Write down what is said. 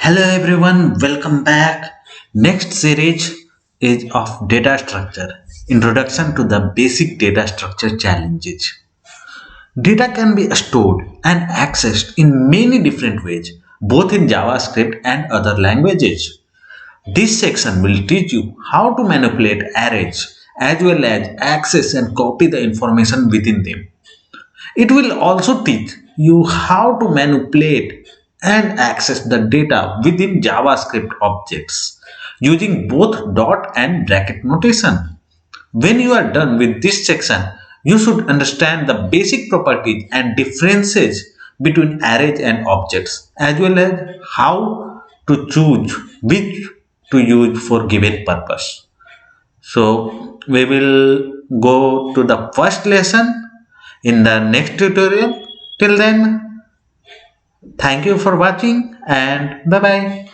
Hello everyone, welcome back. Next series is of data structure. Introduction to the basic data structure challenges. Data can be stored and accessed in many different ways, both in JavaScript and other languages. This section will teach you how to manipulate arrays as well as access and copy the information within them. It will also teach you how to manipulate and access the data within JavaScript objects using both dot and bracket notation. When you are done with this section, you should understand the basic properties and differences between arrays and objects, as well as how to choose which to use for given purpose. So we will go to the first lesson in the next tutorial. Till then, thank you for watching and bye bye.